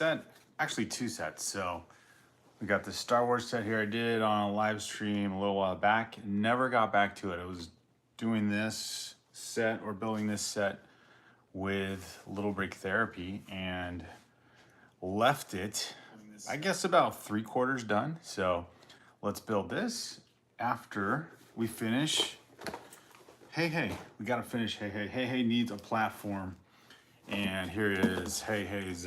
set, actually 2 sets. So we got the Star Wars set here I did on a live stream a little while back. Never got back to it. I was doing this set or building this set with Little Brick Therapy and left it, I guess, about 3/4 done. So let's build this after we finish. Hey, we gotta finish Hey needs a platform. And here it is, Hey's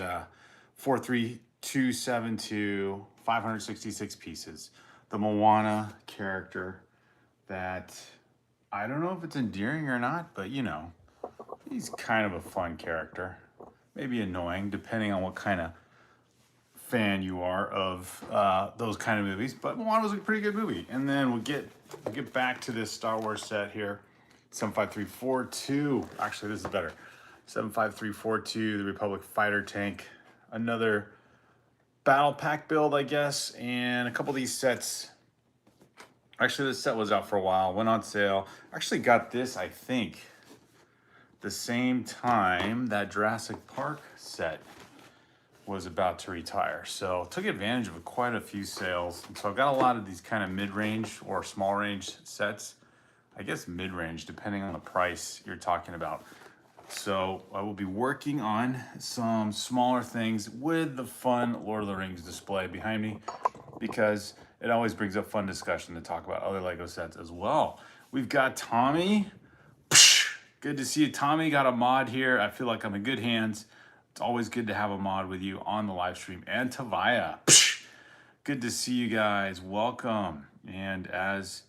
43272, 566 pieces. The Moana character that, I don't know if it's endearing or not, but you know, he's kind of a fun character. Maybe annoying, depending on what kind of fan you are of those kind of movies. But Moana was a pretty good movie. And then we'll get back to this Star Wars set here. 75342. Actually, this is better. 75342, the Republic Fighter Tank. Another battle pack build, I guess. And a couple of these sets. Actually, this set was out for a while. Went on sale. Actually got this, I think, the same time that Jurassic Park set was about to retire. So took advantage of quite a few sales. And so I've got a lot of these kind of mid-range or small range sets. I guess mid-range, depending on the price you're talking about. So I will be working on some smaller things with the fun Lord of the Rings display behind me, because it always brings up fun discussion to talk about other Lego sets as well. We've got Tommy. Good to see you, Tommy. Got a mod here. I feel like I'm in good hands. It's always good to have a mod with you on the live stream. And Tavaya. Good to see you guys. Welcome. And as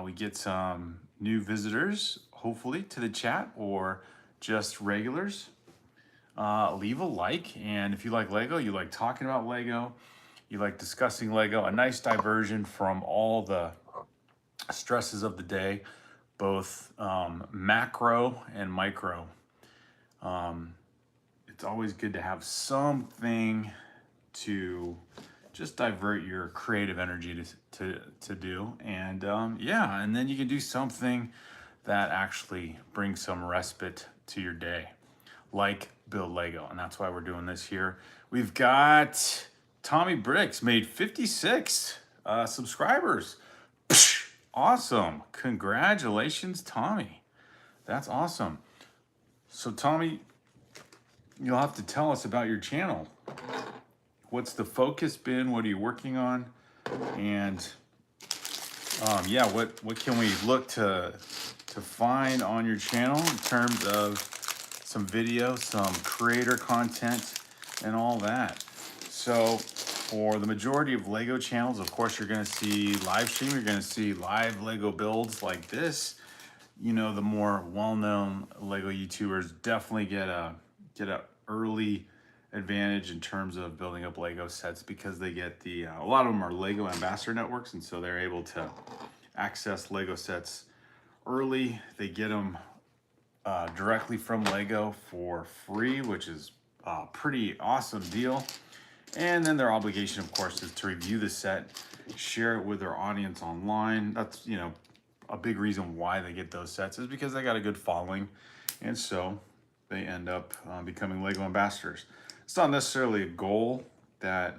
we get some new visitors, hopefully, to the chat, or just regulars, leave a like. And if you like Lego, you like talking about Lego, you like discussing Lego, a nice diversion from all the stresses of the day, both macro and micro. It's always good to have something to just divert your creative energy to do. And yeah, and then you can do something that actually brings some respite to your day, like build Lego. And that's why we're doing this here. We've got Tommy Bricks, made 56 subscribers. Awesome. Congratulations, Tommy. That's awesome. So Tommy, you'll have to tell us about your channel. What's the focus been? What are you working on? And yeah, what can we look to find on your channel in terms of some video, some creator content, and all that? So for the majority of Lego channels, of course, you're gonna see live stream, you're gonna see live Lego builds like this. You know, the more well-known Lego YouTubers definitely get a early advantage in terms of building up Lego sets, because they get a lot of them are Lego ambassador networks, and so they're able to access Lego sets early. They get them directly from Lego for free, which is a pretty awesome deal. And then their obligation, of course, is to review the set, share it with their audience online. That's, you know, a big reason why they get those sets, is because they got a good following, and so they end up becoming Lego ambassadors. It's not necessarily a goal that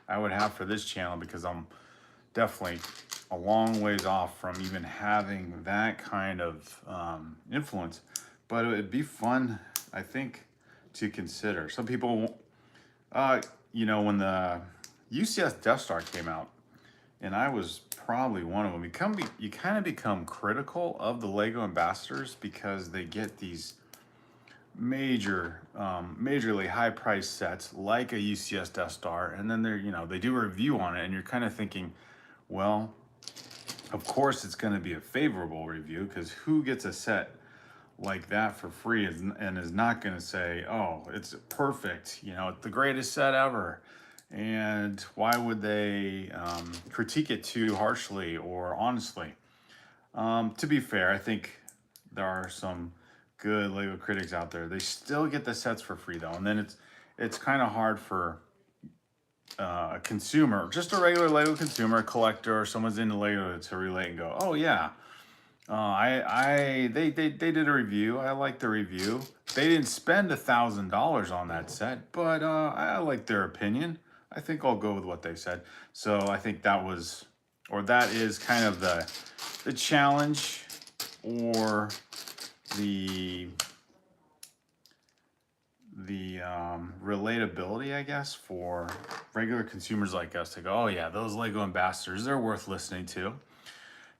I would have for this channel, because I'm definitely a long ways off from even having that kind of influence. But it would be fun, I think, to consider. Some people, you know, when the UCS Death Star came out, and I was probably one of them, you kind of become critical of the Lego ambassadors, because they get these majorly high price sets like a UCS Death Star, and then they do a review on it, and you're kind of thinking, well, of course it's going to be a favorable review, because who gets a set like that for free and is not going to say, oh, it's perfect, you know, it's the greatest set ever? And why would they critique it too harshly or honestly? To be fair, I think there are some good Lego critics out there. They still get the sets for free though, and then it's kind of hard for a consumer, just a regular Lego consumer, a collector, or someone's into Lego, to relate and go, oh yeah, they did a review, I like the review, they didn't spend $1,000 on that set, but I like their opinion. I think I'll go with what they said. So I think that was, or that is kind of the challenge, or the relatability, I guess, for regular consumers like us to go, oh yeah, those Lego ambassadors, they're worth listening to.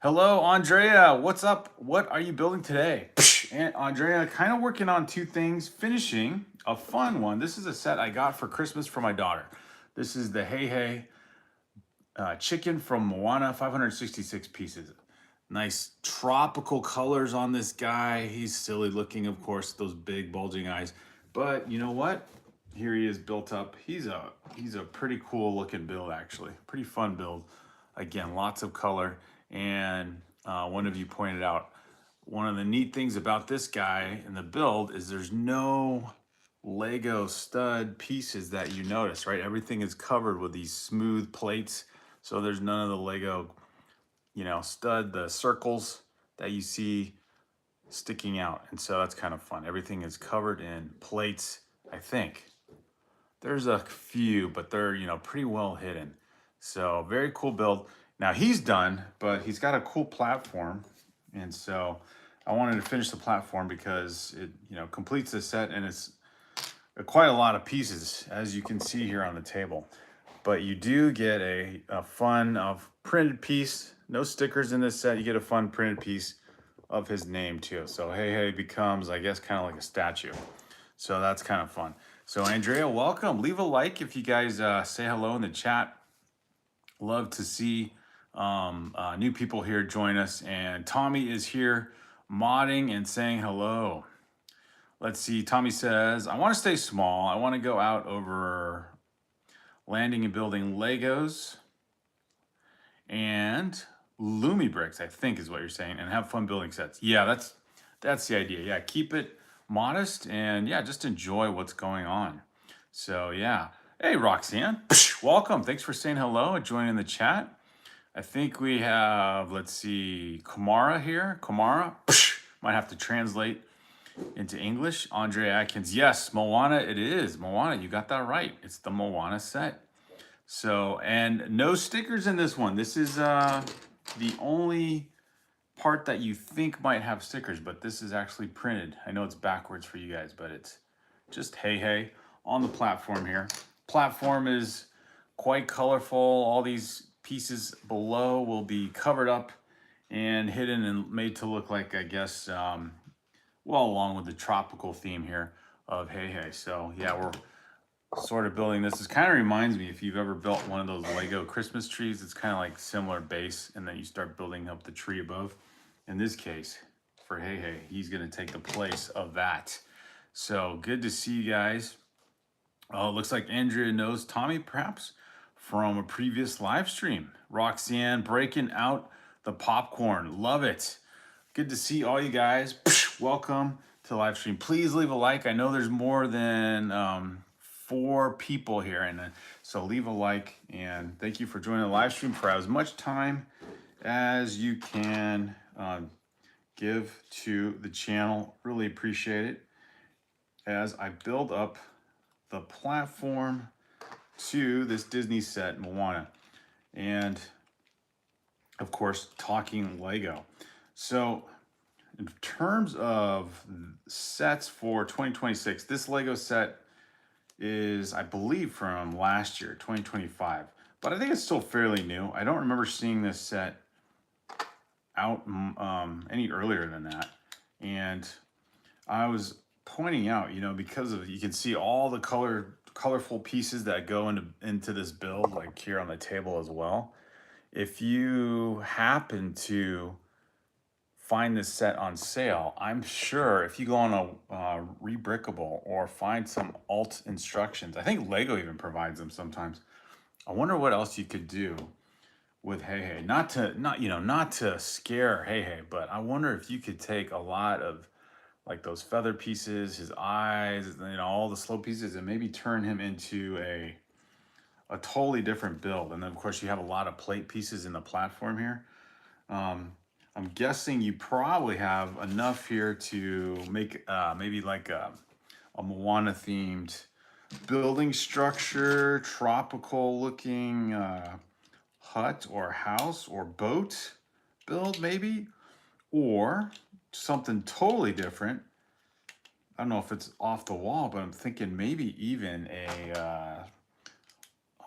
Hello, Andrea. What's up? What are you building today? And Andrea, kind of working on two things, finishing a fun one. This is a set I got for Christmas for my daughter. This is the Hey Hey chicken from Moana, 566 pieces. Nice tropical colors on this guy. He's silly looking, of course, those big bulging eyes. But you know what? Here he is built up. He's a pretty cool looking build, actually. Pretty fun build. Again, lots of color. And one of you pointed out, one of the neat things about this guy in the build is there's no Lego stud pieces that you notice, right? Everything is covered with these smooth plates. So there's none of the Lego, you know, stud, the circles that you see sticking out. And so that's kind of fun. Everything is covered in plates, I think. There's a few, but they're, you know, pretty well hidden. So very cool build. Now he's done, but he's got a cool platform. And so I wanted to finish the platform because it, you know, completes the set, and it's quite a lot of pieces, as you can see here on the table. But you do get a fun printed piece. No stickers in this set. You get a fun printed piece of his name too. So Hey Hey becomes, I guess, kind of like a statue. So that's kind of fun. So Andrea, welcome. Leave a like if you guys say hello in the chat. Love to see new people here join us. And Tommy is here modding and saying hello. Let's see. Tommy says, I want to stay small. I want to go out over landing and building Legos and Lumi bricks, I think is what you're saying, and have fun building sets. Yeah, that's the idea. Yeah, keep it modest, and yeah, just enjoy what's going on. So yeah. Hey, Roxanne, welcome. Thanks for saying hello and joining the chat. I think we have, let's see, Kamara here. Kamara, might have to translate into English. Andre Atkins, yes, Moana, it is. Moana, you got that right. It's the Moana set. So, and no stickers in this one. This is the only part that you think might have stickers, but this is actually printed. I know it's backwards for you guys, but it's just Hey Hey on the platform here. Platform is quite colorful. All these pieces below will be covered up and hidden and made to look like, I guess, well, along with the tropical theme here of Hey Hey. So yeah, we're sort of building this. This kind of reminds me, if you've ever built one of those Lego Christmas trees, it's kind of like similar base, and then you start building up the tree above. In this case, for Hey Hey, he's gonna take the place of that. So good to see you guys. Oh, it looks like Andrea knows Tommy perhaps from a previous live stream. Roxanne breaking out the popcorn. Love it. Good to see all you guys. Welcome to the live stream. Please leave a like. I know there's more than 4 people here, and so leave a like, and thank you for joining the live stream for as much time as you can give to the channel. Really appreciate it as I build up the platform to this Disney set, Moana, and of course talking Lego. So in terms of sets for 2026, this Lego set is, I believe, from last year, 2025, but I think it's still fairly new. I don't remember seeing this set out any earlier than that. And I was pointing out, you know, because of, you can see all the colorful pieces that go into this build, like here on the table as well. If you happen to find this set on sale, I'm sure if you go on a Rebrickable or find some alt instructions, I think Lego even provides them sometimes. I wonder what else you could do with Hey Hey. Not to scare Hey Hey, but I wonder if you could take a lot of like those feather pieces, his eyes, you know, all the slow pieces, and maybe turn him into a totally different build. And then of course you have a lot of plate pieces in the platform here. I'm guessing you probably have enough here to make maybe like a Moana themed building structure, tropical looking hut or house or boat build maybe, or something totally different. I don't know if it's off the wall, but I'm thinking maybe even a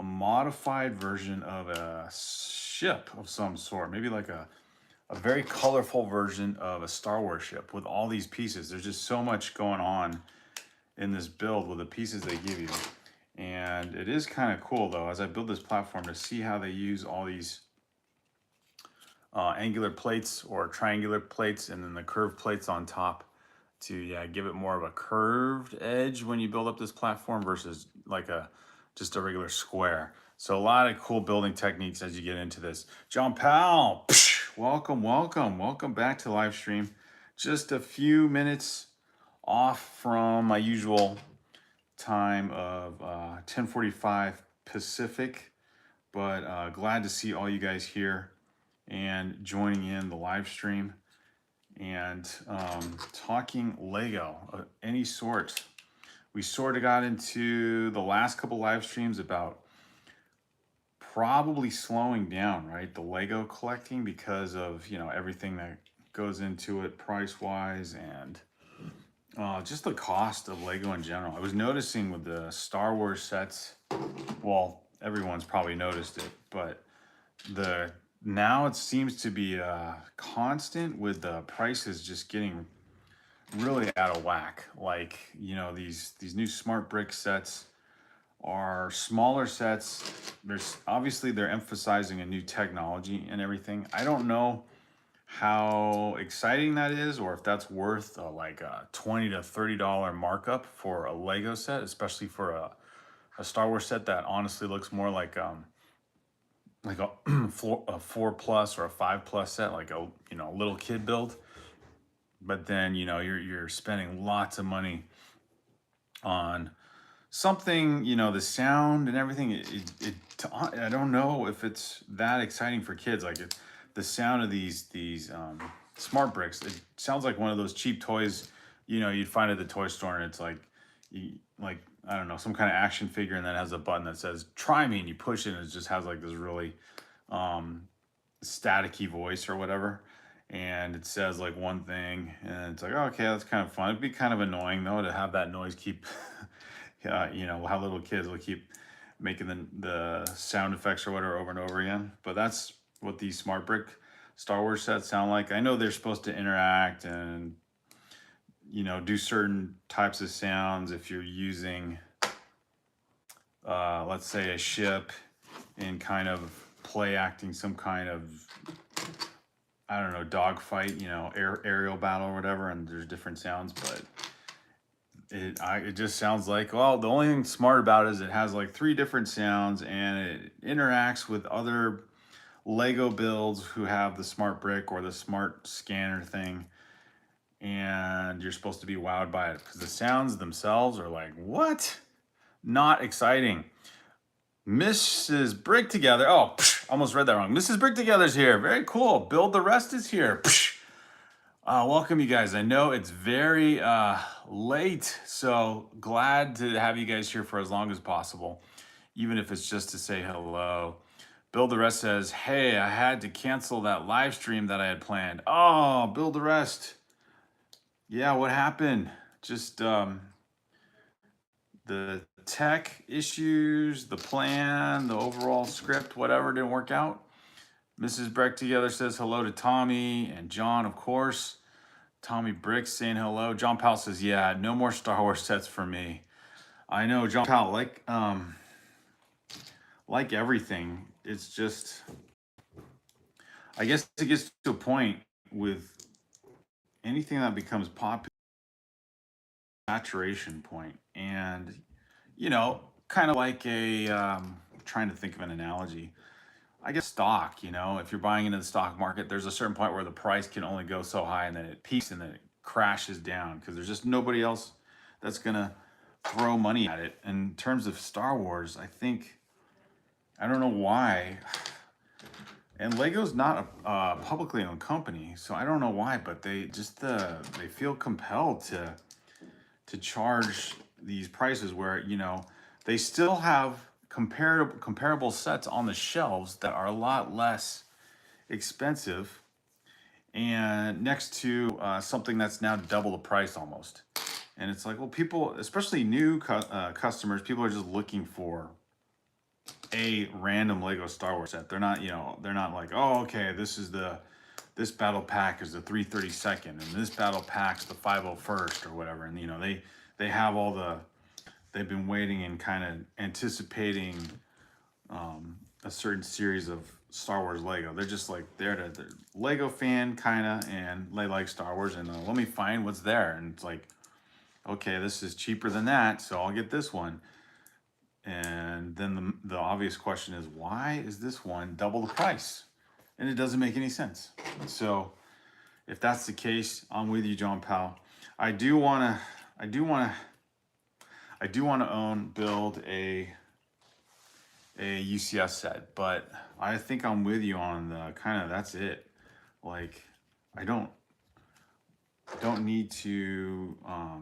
modified version of a ship of some sort, maybe like a very colorful version of a Star Wars ship with all these pieces. There's just so much going on in this build with the pieces they give you. And it is kind of cool though, as I build this platform, to see how they use all these angular plates or triangular plates and then the curved plates on top to, yeah, give it more of a curved edge when you build up this platform versus like just a regular square. So a lot of cool building techniques as you get into this. John Powell, welcome, welcome, welcome back to the live stream. Just a few minutes off from my usual time of 10:45 Pacific, but glad to see all you guys here and joining in the live stream and talking Lego of any sort. We sort of got into the last couple live streams about probably slowing down, right? The Lego collecting because of, you know, everything that goes into it price wise and just the cost of Lego in general. I was noticing with the Star Wars sets, well, everyone's probably noticed it, but now it seems to be constant with the prices just getting really out of whack. Like, you know, these new smart brick sets are smaller sets. There's obviously they're emphasizing a new technology and everything. I don't know how exciting that is, or if that's worth like a $20 to $30 markup for a Lego set, especially for a Star Wars set that honestly looks more like a a 4+ or a 5+ set, like a, you know, little kid build. But then, you know, you're spending lots of money on something, you know, the sound and everything. I don't know if it's that exciting for kids. Like the sound of these smart bricks, it sounds like one of those cheap toys, you know, you'd find at the toy store, and it's like like, I don't know, some kind of action figure, and then it has a button that says try me, and you push it and it just has like this really staticky voice or whatever, and it says like one thing, and it's like, oh, okay, that's kind of fun. It'd be kind of annoying though to have that noise keep you know, how little kids will keep making the sound effects or whatever over and over again. But that's what these smart brick Star Wars sets sound like. I know they're supposed to interact and, you know, do certain types of sounds if you're using let's say a ship in kind of play acting some kind of, I don't know, dogfight, you know, aerial battle or whatever, and there's different sounds. But it just sounds like, well, the only thing smart about it is it has like 3 different sounds, and it interacts with other Lego builds who have the smart brick or the smart scanner thing, and you're supposed to be wowed by it because the sounds themselves are like, what? Not exciting. Mrs. Brick Together. Oh, almost read that wrong. Mrs. Brick Together's here. Very cool. Build the Rest is here. Welcome, you guys. I know it's very late, so glad to have you guys here for as long as possible, even if it's just to say hello. Build the Rest says, hey, I had to cancel that live stream that I had planned. Oh, Build the Rest. Yeah, what happened? Just the tech issues, the plan, the overall script, whatever didn't work out. Mrs. Breck Together says hello to Tommy and John, of course. Tommy Brick saying hello. John Powell says, yeah, no more Star Wars sets for me. I know, John Powell, like everything, it's just, I guess it gets to a point with anything that becomes popular, saturation point. And, you know, kind of like trying to think of an analogy. I guess stock, you know, if you're buying into the stock market, there's a certain point where the price can only go so high, and then it peaks and then it crashes down because there's just nobody else that's going to throw money at it. In terms of Star Wars, I think, I don't know why, And Lego's not a publicly owned company, so I don't know why, but they just they feel compelled to charge these prices where, you know, they still have comparable sets on the shelves that are a lot less expensive, and next to something that's now double the price almost. And it's like, well, people, especially new customers, people are just looking for a random Lego Star Wars set. They're not, you know, they're not like, oh, okay, this battle pack is the 332nd, and this battle pack's the 501st or whatever. And you know, they have all they've been waiting and kind of anticipating a certain series of Star Wars Lego. They're just like they're Lego fan kind of, and they like Star Wars, and let me find what's there. And it's like, okay, this is cheaper than that, so I'll get this one. And then the obvious question is, why is this one double the price? And it doesn't make any sense. So if that's the case, I'm with you, John Powell. I do want to build a UCS set, but I think I'm with you on the kind of, that's it. Like, I don't need to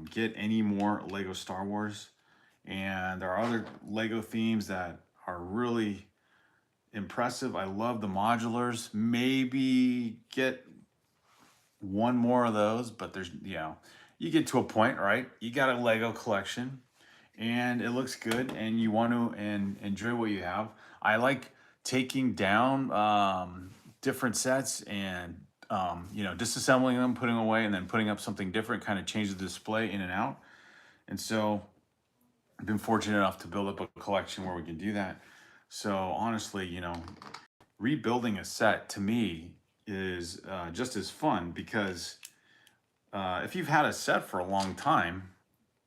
get any more Lego Star Wars. And there are other Lego themes that are really impressive. I love the modulars. Maybe get one more of those, but there's, you know, you get to a point, right? You got a Lego collection and it looks good and you want to enjoy what you have. I like taking down different sets and you know, disassembling them, putting them away, and then putting up something different, kind of change the display in and out. And so I've been fortunate enough to build up a collection where we can do that. So honestly, you know, rebuilding a set to me is just as fun, because if you've had a set for a long time,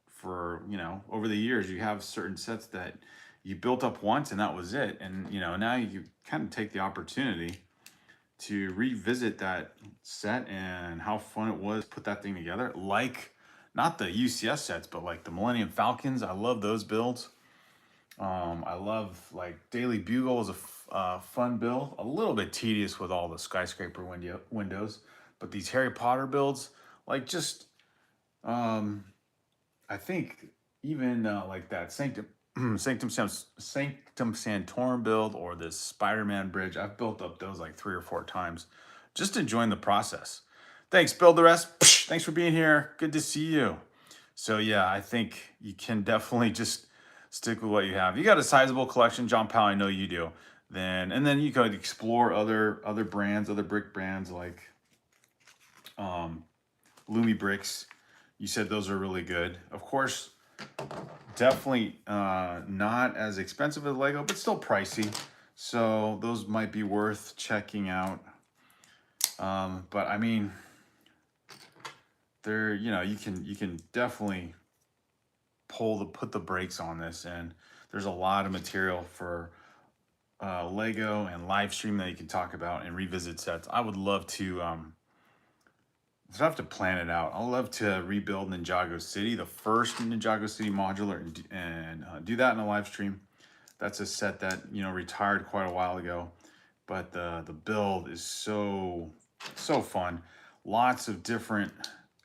for, you know, over the years, you have certain sets that you built up once and that was it. And, you know, now you kind of take the opportunity to revisit that set and how fun it was to put that thing together. Like, not the UCS sets, but like the Millennium Falcons. I love those builds. I love, like, Daily Bugle is a fun build. A little bit tedious with all the skyscraper windows, but these Harry Potter builds, like, just I think even like that Sanctum Sanctorum build, or this Spider-Man bridge, I've built up those like 3 or 4 times, just enjoying the process. Thanks, Build the Rest. Thanks for being here. Good to see you. So yeah, I think you can definitely just stick with what you have. You got a sizable collection, John Powell, I know you do. Then you could explore other brands, other brick brands, like Lumi Bricks. You said those are really good. Of course, definitely not as expensive as Lego, but still pricey. So those might be worth checking out. But I mean, they're, you know, you can definitely put the brakes on this, and there's a lot of material for Lego and live stream that you can talk about and revisit sets. I would love to so I have to plan it out. I'll love to rebuild Ninjago City, the first Ninjago City modular, and do that in a live stream. That's a set that, you know, retired quite a while ago, but the build is so fun. Lots of different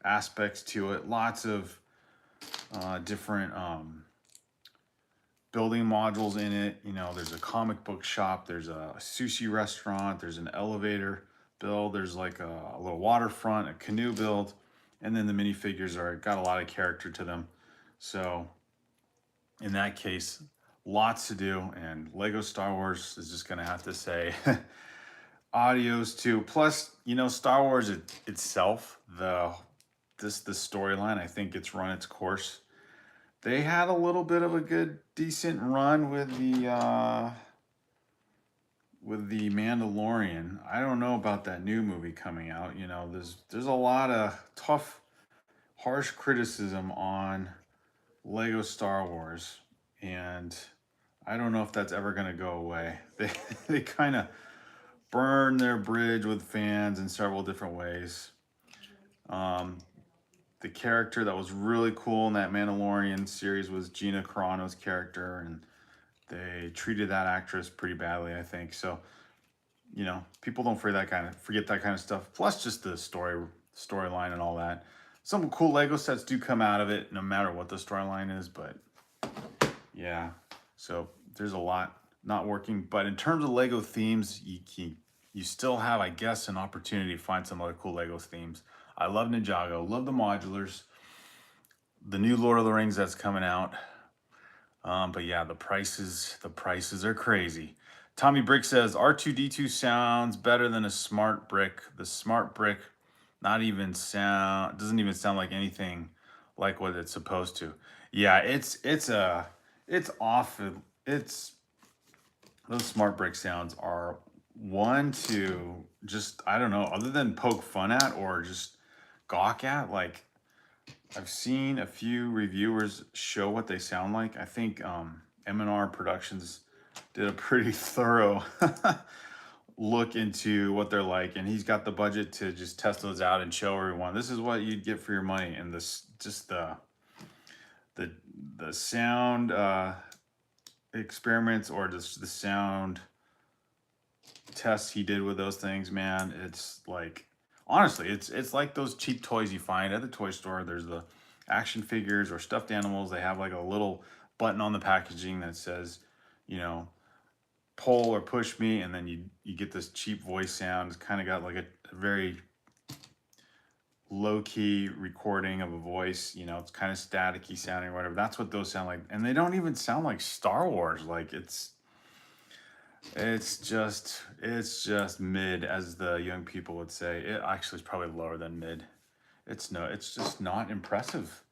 aspects to it. Lots of different building modules in it. You know, there's a comic book shop. There's a sushi restaurant. There's an elevator build. There's like a little waterfront, a canoe build, and then the minifigures got a lot of character to them. So in that case, lots to do, and Lego Star Wars is just gonna have to say adios to. Plus, you know, Star Wars itself, the storyline, I think it's run its course. They had a little bit of a decent run with the Mandalorian. I don't know about that new movie coming out. You know, there's a lot of tough, harsh criticism on Lego Star Wars, and I don't know if that's ever going to go away. They kind of burn their bridge with fans in several different ways. The character that was really cool in that Mandalorian series was Gina Carano's character, and they treated that actress pretty badly, I think. So, you know, people don't forget that kind of stuff. Plus just the storyline and all that. Some cool Lego sets do come out of it, no matter what the storyline is, but yeah. So there's a lot not working. But in terms of Lego themes, you still have, I guess, an opportunity to find some other cool Lego themes. I love Ninjago, love the modulars, the new Lord of the Rings that's coming out. But yeah, the prices are crazy. Tommy Brick says R2D2 sounds better than a smart brick. The smart brick doesn't even sound like anything like what it's supposed to. Yeah, it's off. It's those smart brick sounds are one to just, I don't know, other than poke fun at or just gawk at. Like, I've seen a few reviewers show what they sound like. I think M&R Productions did a pretty thorough look into what they're like, and he's got the budget to just test those out and show everyone this is what you'd get for your money. And this just the sound experiments or just the sound tests he did with those things, man, it's like, honestly, it's like those cheap toys you find at the toy store. There's the action figures or stuffed animals. They have like a little button on the packaging that says, you know, pull or push me, and then you get this cheap voice sound. It's kind of got like a very low-key recording of a voice, you know, it's kind of staticky sounding or whatever. That's what those sound like. And they don't even sound like Star Wars. Like it's just mid, as the young people would say. It actually is probably lower than mid. It's just not impressive.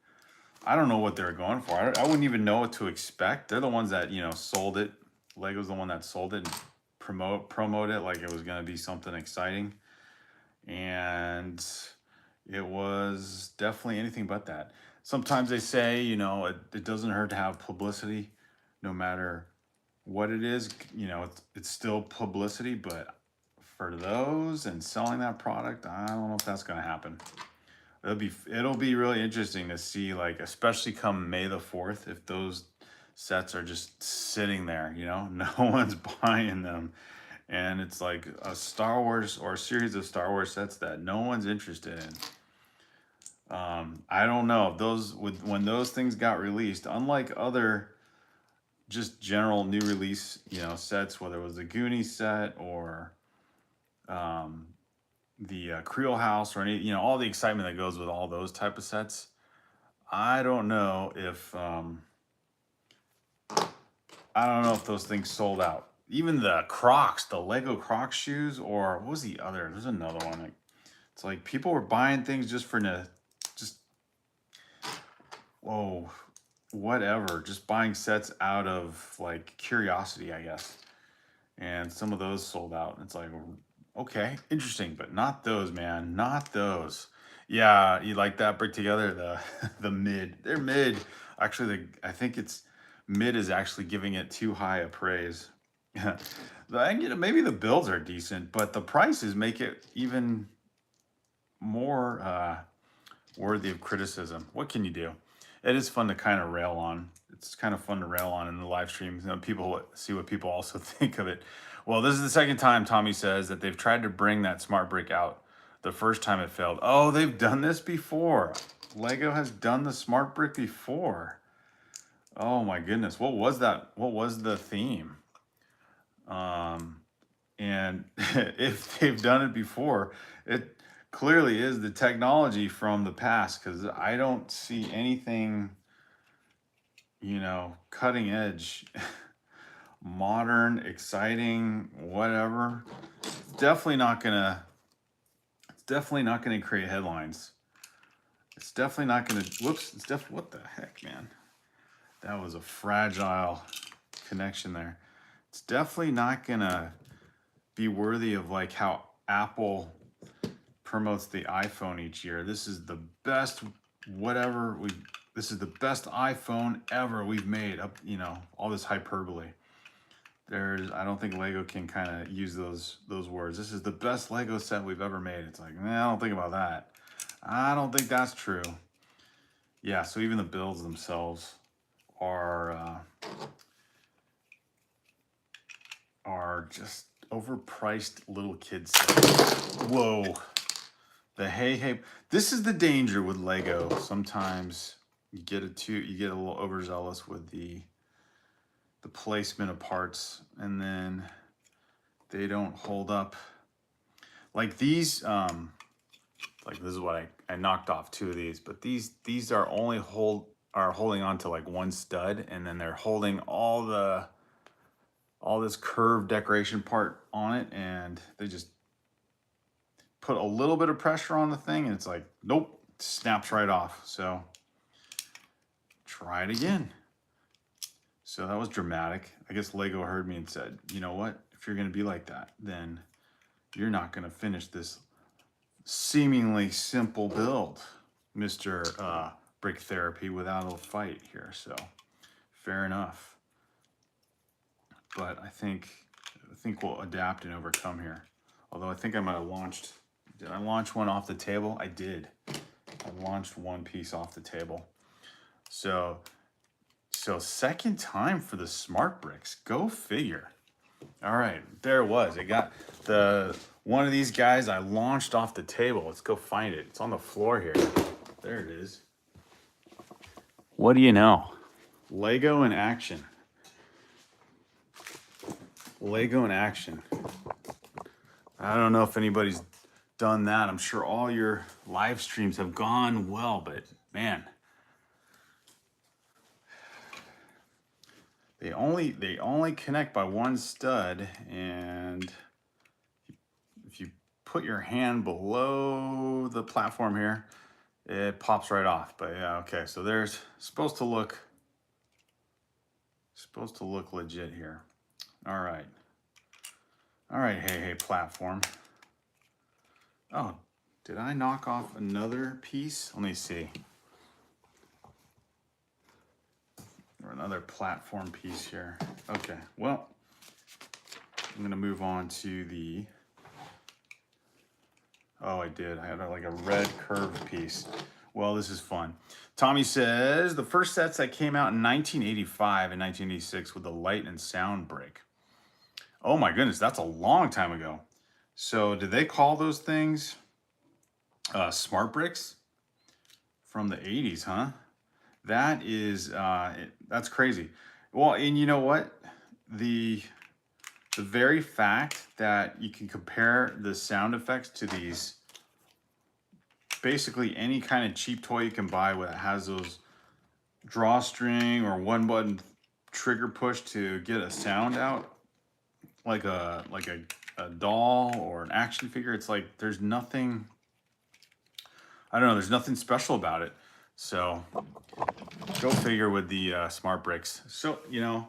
I don't know what they're going for. I wouldn't even know what to expect. They're the ones that, you know, sold it. Lego's the one that sold it and promote it like it was going to be something exciting. And it was definitely anything but that. Sometimes they say, you know, it doesn't hurt to have publicity, no matter what it is. You know, it's still publicity, but for those and selling that product, I don't know if that's going to happen. It'll be really interesting to see, like, especially come May the 4th, if those sets are just sitting there, you know, no one's buying them. And it's like a Star Wars or a series of Star Wars sets that no one's interested in. I don't know if when those things got released, unlike other just general new release, you know, sets, whether it was the Goonies set or the Creel House or any, you know, all the excitement that goes with all those type of sets. I don't know if those things sold out. Even the Crocs, the Lego Crocs shoes, or what was the other? There's another one. Like, it's like people were buying things just whoa, whatever, just buying sets out of like curiosity, I guess. And some of those sold out. It's like, okay, interesting, but not those, man, not those. Yeah, you like that brick together, the mid. They're mid. Actually, I think it's mid is actually giving it too high a praise. You know, maybe the builds are decent, but the prices make it even more worthy of criticism. What can you do? It is fun to kind of rail on. It's kind of fun to rail on in the live streams. You know, people see what people also think of it. Well, this is the second time, Tommy says, that they've tried to bring that smart brick out. The first time it failed. Oh, they've done this before. Lego has done the smart brick before. Oh my goodness. What was that? What was the theme? And if they've done it before, it clearly is the technology from the past, because I don't see anything, you know, cutting edge, modern, exciting, whatever. It's definitely not gonna create headlines. It's definitely not gonna, what the heck, man? That was a fragile connection there. It's definitely not gonna be worthy of like how Apple promotes the iPhone each year. This is the best this is the best iPhone ever we've made. Up, you know, all this hyperbole. I don't think Lego can kind of use those words. This is the best Lego set we've ever made. It's like, I don't think about that. I don't think that's true. Yeah, so even the builds themselves are just overpriced little kid set. Whoa. The hey. This is the danger with Lego. Sometimes you get a little overzealous with the placement of parts, and then they don't hold up. Like these, like this is what I knocked off 2 of these, but these are only holding on to like one stud, and then they're holding all this curved decoration part on it, and they just put a little bit of pressure on the thing, and it's like, nope, snaps right off. So try it again. So that was dramatic. I guess Lego heard me and said, you know what? If you're going to be like that, then you're not going to finish this seemingly simple build, Mr. Brick Therapy, without a fight here. So fair enough. But I think we'll adapt and overcome here. Although I think I might have launched. Did I launch one off the table? I did. I launched one piece off the table. So second time for the smart bricks. Go figure. All right, there it was. I got one of these guys I launched off the table. Let's go find it. It's on the floor here. There it is. What do you know? Lego in action. Lego in action. I don't know if anybody's done that. I'm sure all your live streams have gone well, but man, they only connect by one stud, and if you put your hand below the platform here, it pops right off. But yeah, okay, so there's supposed to look legit here. All right, hey platform. Oh, did I knock off another piece? Let me see. Or another platform piece here. Okay, well, I'm gonna move on to the, oh, I did. I had like a red curved piece. Well, this is fun. Tommy says, the first sets that came out in 1985 and 1986 with the light and sound brick. Oh my goodness, that's a long time ago. So did they call those things smart bricks from the 80s, huh? That is, that's crazy. Well, and you know what? The very fact that you can compare the sound effects to these, basically any kind of cheap toy you can buy that has those drawstring or one button trigger push to get a sound out, like a doll or an action figure. It's like there's nothing, I don't know, there's nothing special about it. So go figure with the smart bricks. So, you know,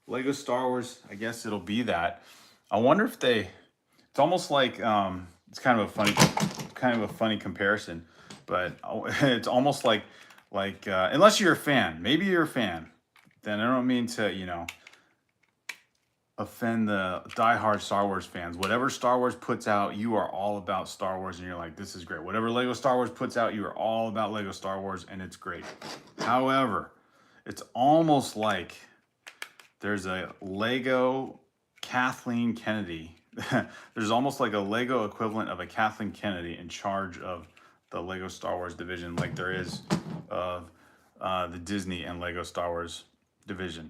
Lego Star Wars, I guess it'll be that. I wonder if it's almost like, it's kind of a funny comparison, but it's almost like unless you're a fan, maybe you're a fan, then I don't mean to, you know, offend the diehard Star Wars fans. Whatever Star Wars puts out, you are all about Star Wars, and you're like, this is great. Whatever Lego Star Wars puts out, you are all about Lego Star Wars, and it's great. However, it's almost like there's a Lego Kathleen Kennedy. There's almost like a Lego equivalent of a Kathleen Kennedy in charge of the Lego Star Wars division, like there is of the Disney and Lego Star Wars division.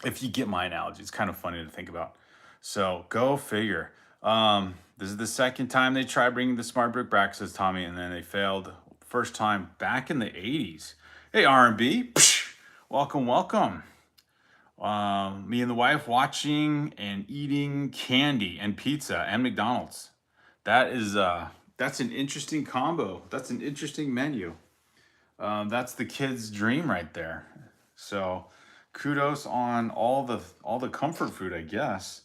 If you get my analogy, it's kind of funny to think about. So go figure. This is the second time they tried bringing the smart brick back, says Tommy, and then they failed. First time back in the 80s. Hey, R&B, welcome. Me and the wife watching and eating candy and pizza and McDonald's. That's an interesting combo. That's an interesting menu. That's the kid's dream right there. So kudos on all the comfort food, I guess.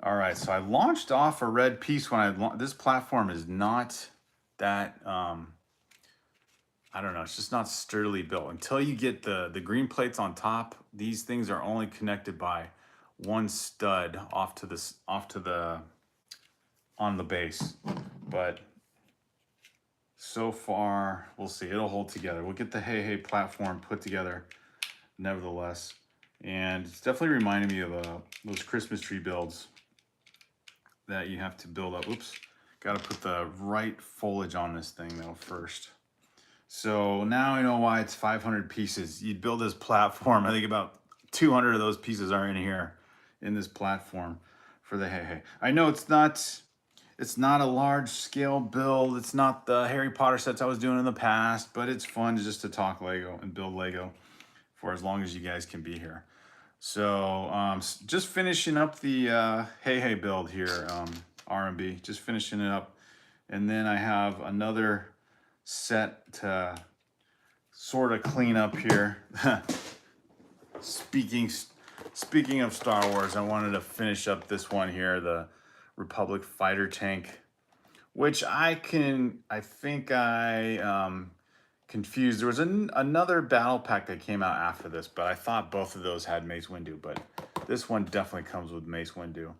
All right, so I launched off a red piece when this platform is not that, I don't know, it's just not sturdily built. Until you get the green plates on top, these things are only connected by one stud on the base. But so far, we'll see, it'll hold together. We'll get the hey platform put together nevertheless. And it's definitely reminding me of those Christmas tree builds that you have to build up. Oops, got to put the right foliage on this thing though first. So now I know why it's 500 pieces. You'd build this platform. I think about 200 of those pieces are in here in this platform for the hey hey. I know it's not a large scale build. It's not the Harry Potter sets I was doing in the past, but it's fun just to talk Lego and build Lego for as long as you guys can be here. So just finishing up the hey hey build here, R&B, just finishing it up. And then I have another set to sort of clean up here. Speaking of Star Wars, I wanted to finish up this one here, the Republic fighter tank, which I think I confused. There was another battle pack that came out after this, but I thought both of those had Mace Windu, but this one definitely comes with Mace Windu.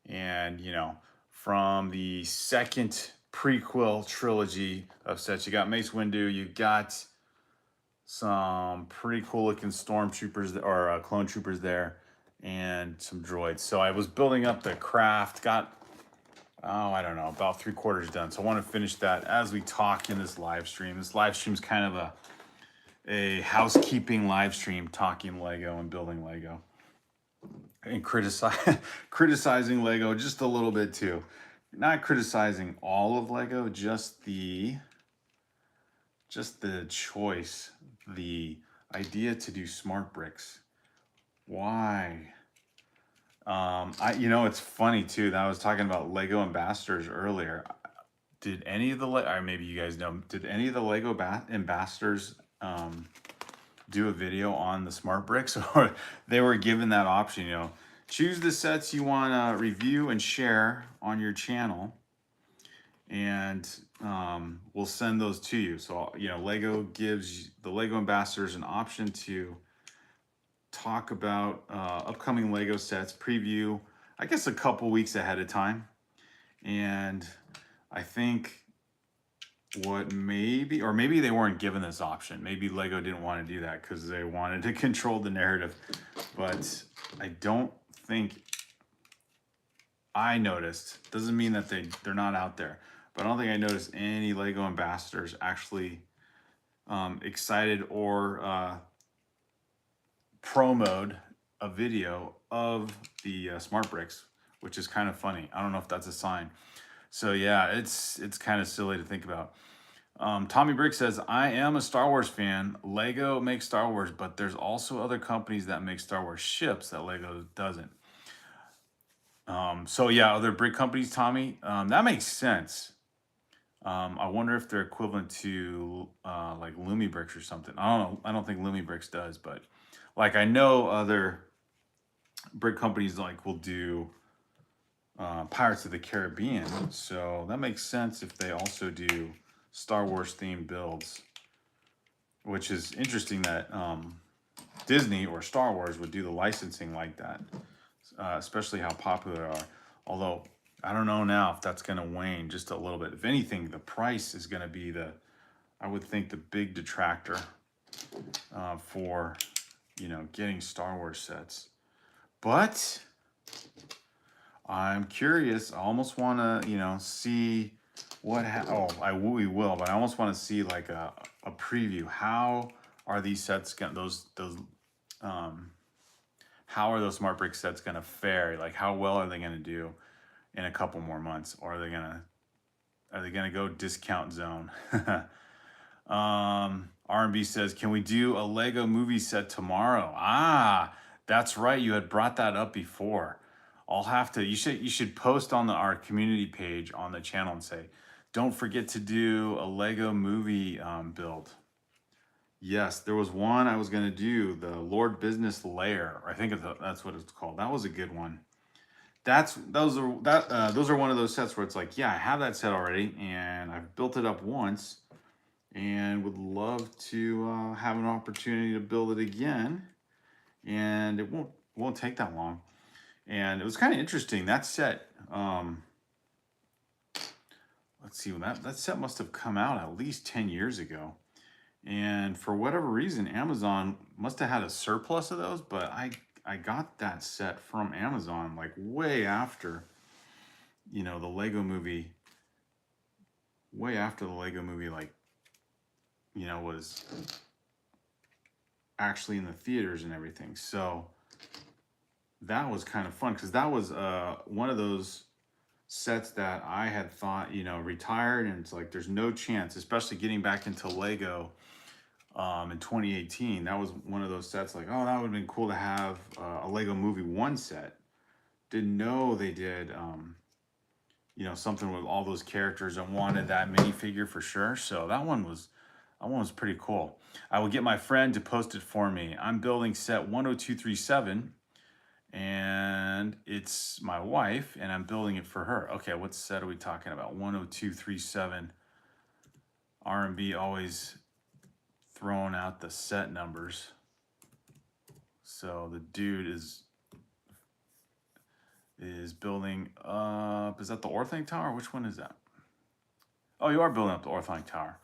And, you know, from the second prequel trilogy of sets, you got Mace Windu, you got some pretty cool looking stormtroopers or clone troopers there, and some droids. So I was building up the craft, got I don't know, about 3/4 done. So I want to finish that as we talk in this live stream. This live stream is kind of a housekeeping live stream, talking Lego and building Lego and criticizing Lego just a little bit too. Not criticizing all of Lego, just the choice, the idea to do smart bricks. Why? It's funny too that I was talking about Lego ambassadors earlier. Did any of the or maybe you guys know, did any of the Lego ambassadors do a video on the smart bricks, or they were given that option? You know, choose the sets you want to review and share on your channel, and we'll send those to you. So Lego gives the Lego ambassadors an option to talk about upcoming Lego sets, preview, I guess a couple weeks ahead of time. And I think maybe they weren't given this option. Maybe Lego didn't want to do that because they wanted to control the narrative. But I don't think I noticed, doesn't mean that they're not out there, but I don't think I noticed any Lego ambassadors actually excited or promoed a video of the smart bricks, which is kind of funny. I don't know if that's a sign. So yeah, it's kind of silly to think about. Tommy Brick says, I am a Star Wars fan. Lego makes Star Wars, but there's also other companies that make Star Wars ships that Lego doesn't. So yeah, other brick companies, Tommy, that makes sense. I wonder if they're equivalent to like Lumi Bricks or something. I don't know. I don't think Lumi Bricks does, but like I know other brick companies like will do Pirates of the Caribbean, so that makes sense if they also do Star Wars themed builds, which is interesting that Disney or Star Wars would do the licensing like that, especially how popular they are. Although I don't know now if that's going to wane just a little bit. If anything, the price is going to be I would think, the big detractor for getting Star Wars sets. But I'm curious. I almost want to, see what. We will. But I almost want to see like a preview. How are these sets going? How are those smart brick sets going to fare? Like, how well are they going to do in a couple more months? Or are they gonna go discount zone? R&B says, can we do a Lego movie set tomorrow? Ah, that's right. You had brought that up before. You should post on our community page on the channel and say, don't forget to do a Lego movie build. Yes, there was one I was going to do, the Lord Business Lair. I think that's what it's called. That was a good one. Those are one of those sets where it's like, yeah, I have that set already, and I've built it up once, and would love to have an opportunity to build it again, and it won't take that long. And it was kind of interesting, that set. Let's see, that set must have come out at least 10 years ago. And for whatever reason, Amazon must have had a surplus of those, but I got that set from Amazon like way after, you know, the Lego movie, way after the Lego movie, like, you know, was actually in the theaters and everything. So that was kind of fun because that was one of those sets that I had thought, you know, retired, and it's like there's no chance, especially getting back into Lego in 2018. That was one of those sets like, oh, that would have been cool to have a Lego Movie 1 set. Didn't know they did, you know, something with all those characters, and wanted that minifigure for sure. So that one was pretty cool. I will get my friend to post it for me. I'm building set 10237, and it's my wife, and I'm building it for her. Okay, what set are we talking about? 10237. R&B always throwing out the set numbers. So the dude is building up. Is that the Orthanc Tower? Which one is that? Oh, you are building up the Orthanc Tower.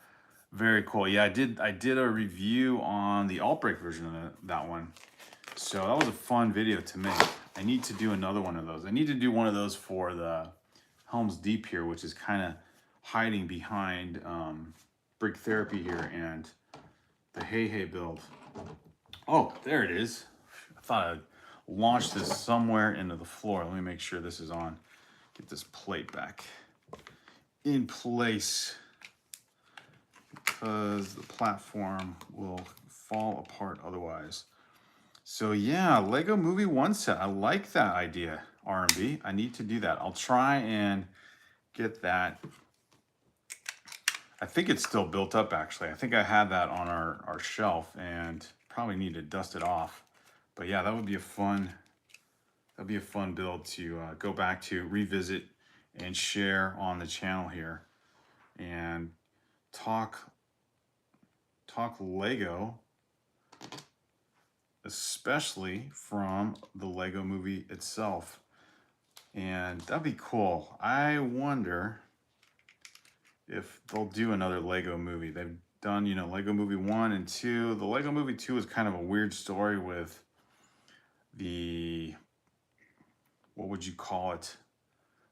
Very cool. Yeah, I did a review on the Altbreak version of that one. So that was a fun video to make. I need to do another one of those. I need to do one of those for the Helm's Deep here, which is kind of hiding behind Brick Therapy here and the Hey build. Oh, there it is. I thought I'd launch this somewhere into the floor. Let me make sure this is on. Get this plate back in place, because the platform will fall apart otherwise. So yeah, Lego Movie 1 set. I like that idea, R&B. I need to do that. I'll try and get that. I think it's still built up, actually. I think I had that on our shelf and probably need to dust it off. But yeah, that would be a fun build to go back to, revisit, and share on the channel here, and talk Lego, especially from the Lego Movie itself. And that'd be cool. I wonder if they'll do another Lego Movie. They've done, you know, Lego Movie 1 and 2. The Lego Movie 2 is kind of a weird story with the, what would you call it?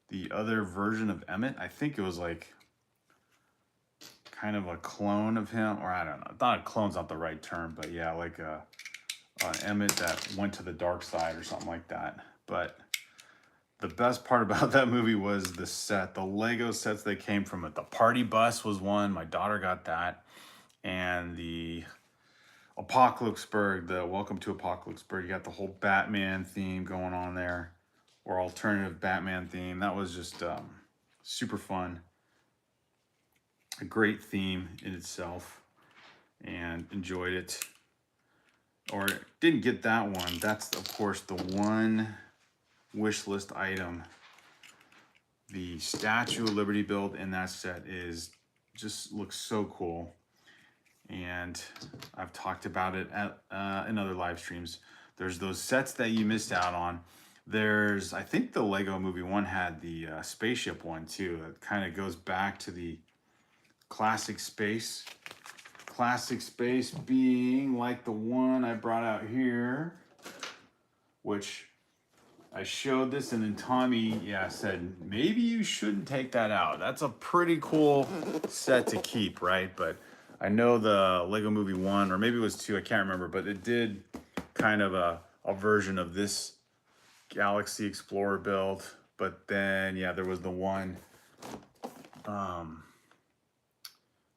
The other version of Emmett. I think it was like kind of a clone of him, or I don't know. Not a clone's not the right term, but yeah, like an Emmett that went to the dark side or something like that. But the best part about that movie was the set, the Lego sets that came from it. The party bus was one. My daughter got that. And the Apocalypseburg, the Welcome to Apocalypseburg, you got the whole Batman theme going on there, or alternative Batman theme. That was just super fun. A great theme in itself, and enjoyed it. Or didn't get that one. That's, of course, the one wish list item. The Statue of Liberty build in that set is just looks so cool, and I've talked about it at in other live streams. There's those sets that you missed out on. There's, I think the Lego Movie 1 had the spaceship one too. It kind of goes back to the classic space. Classic space being like the one I brought out here, which I showed this, and then Tommy, yeah, said, maybe you shouldn't take that out. That's a pretty cool set to keep, right? But I know the Lego Movie 1, or maybe it was 2, I can't remember, but it did kind of a version of this Galaxy Explorer build. But then, yeah, there was the one.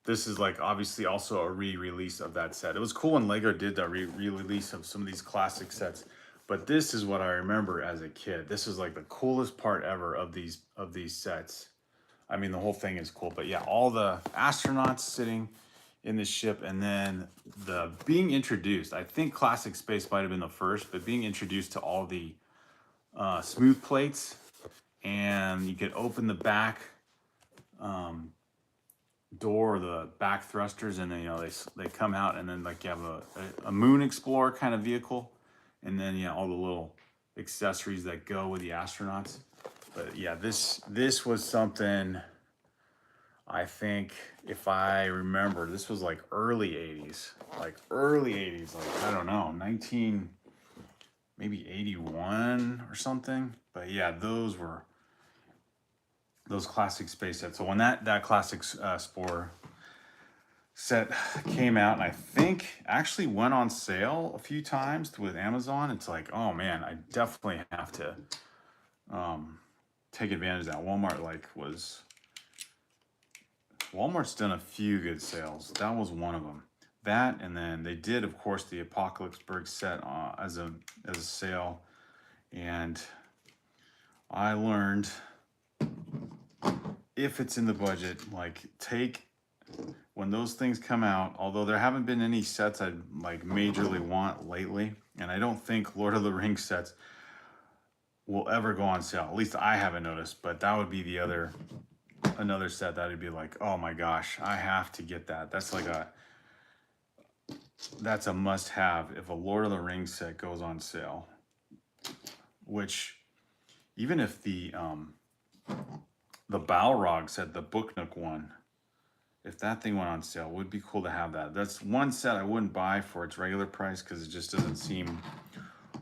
This is like obviously also a re-release of that set. It was cool when Lego did that re-release of some of these classic sets. But this is what I remember as a kid. This is like the coolest part ever of these sets. I mean, the whole thing is cool, but yeah, all the astronauts sitting in the ship, and then the being introduced. I think Classic Space might have been the first, but being introduced to all the smooth plates, and you could open the back door, the back thrusters, and then, you know, they come out, and then like you have a Moon Explorer kind of vehicle, and then, yeah, all the little accessories that go with the astronauts. But yeah, this was something I think if I remember, this was like early 80s, like early 80s, like I don't know, 19, maybe 81 or something. But yeah, those were those classic space sets. So when that classic Spore set came out, and I think actually went on sale a few times with Amazon, it's like, oh man, I definitely have to take advantage of that. Walmart's done a few good sales. That was one of them. That, and then they did, of course, the Apocalypseburg set as a sale, and I learned, if it's in the budget, like, when those things come out, although there haven't been any sets I like majorly want lately, and I don't think Lord of the Rings sets will ever go on sale. At least I haven't noticed, but that would be another set that would be like, oh my gosh, I have to get that. That's a must have if a Lord of the Rings set goes on sale. Which, even if the Balrog set, the Book Nook one, if that thing went on sale, it would be cool to have that. That's one set I wouldn't buy for its regular price because it just doesn't seem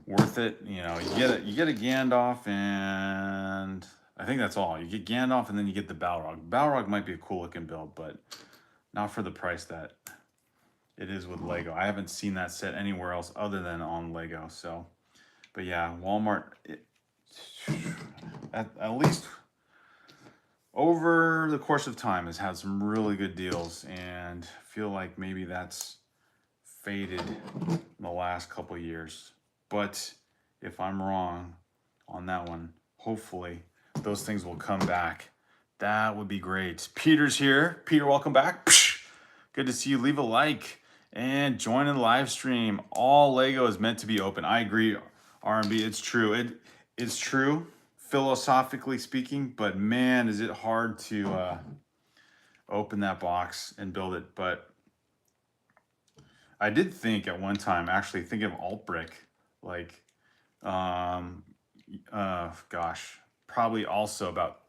worth it. You know, you get a Gandalf, and I think that's all. You get Gandalf, and then you get the Balrog. Balrog might be a cool looking build, but not for the price that it is with Lego. I haven't seen that set anywhere else other than on Lego. So, but yeah, Walmart, at least over the course of time, has had some really good deals, and I feel like maybe that's faded in the last couple of years. But if I'm wrong on that one, hopefully those things will come back. That would be great. Peter's here. Peter, welcome back. Good to see you. Leave a like and join in the live stream. All Lego is meant to be open. I agree, R&B. It's true. It's true, philosophically speaking, but man, is it hard to open that box and build it. But I did think at one time, actually thinking of Altbrick, like, gosh, probably also about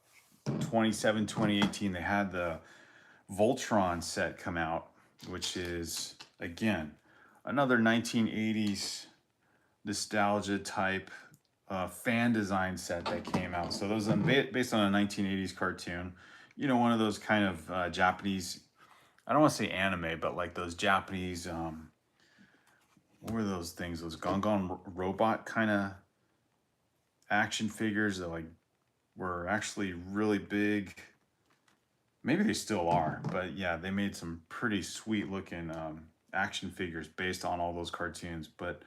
2017, 2018, they had the Voltron set come out, which is, again, another 1980s nostalgia type fan design set that came out. So those are based on a 1980s cartoon, you know, one of those kind of Japanese, I don't want to say anime, but like those Japanese, what were those things? Those Gongon robot kind of action figures that like were actually really big. Maybe they still are, but yeah, they made some pretty sweet looking action figures based on all those cartoons. But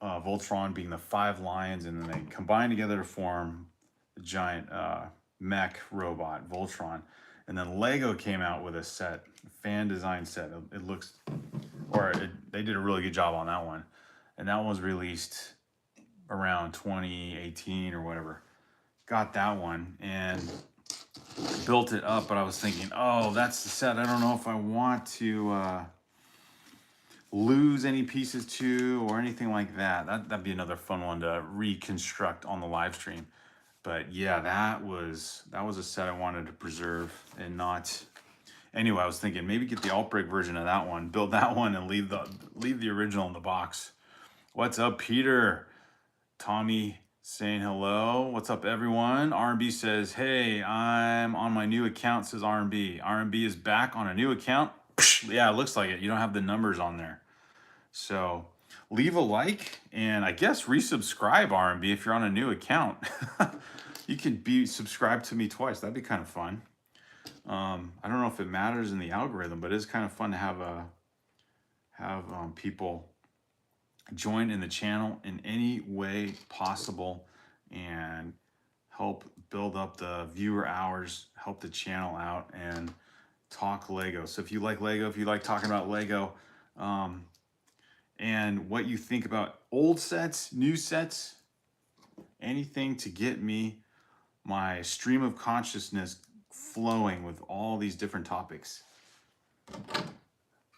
Voltron being the 5 lions, and then they combine together to form the giant mech robot Voltron. And then Lego came out with a set, fan design set. It looks, they did a really good job on that one. And that one was released around 2018 or whatever. Got that one and built it up, but I was thinking, oh, that's the set I don't know if I want to lose any pieces to or anything like that. That'd be another fun one to reconstruct on the live stream. But yeah, that was a set I wanted to preserve and not. Anyway, I was thinking maybe get the Altbrick version of that one, build that one, and leave the original in the box. What's up, Peter? Tommy saying hello. What's up, everyone? R&B says, hey, I'm on my new account, says R&B. R&B is back on a new account. Yeah, it looks like it. You don't have the numbers on there. So leave a like and I guess resubscribe, R&B, if you're on a new account. You could be subscribed to me twice. That'd be kind of fun. I don't know if it matters in the algorithm, but it's kind of fun to have people join in the channel in any way possible and help build up the viewer hours, help the channel out, and talk Lego. So if you like Lego, if you like talking about Lego, and what you think about old sets, new sets, anything to get me my stream of consciousness flowing with all these different topics,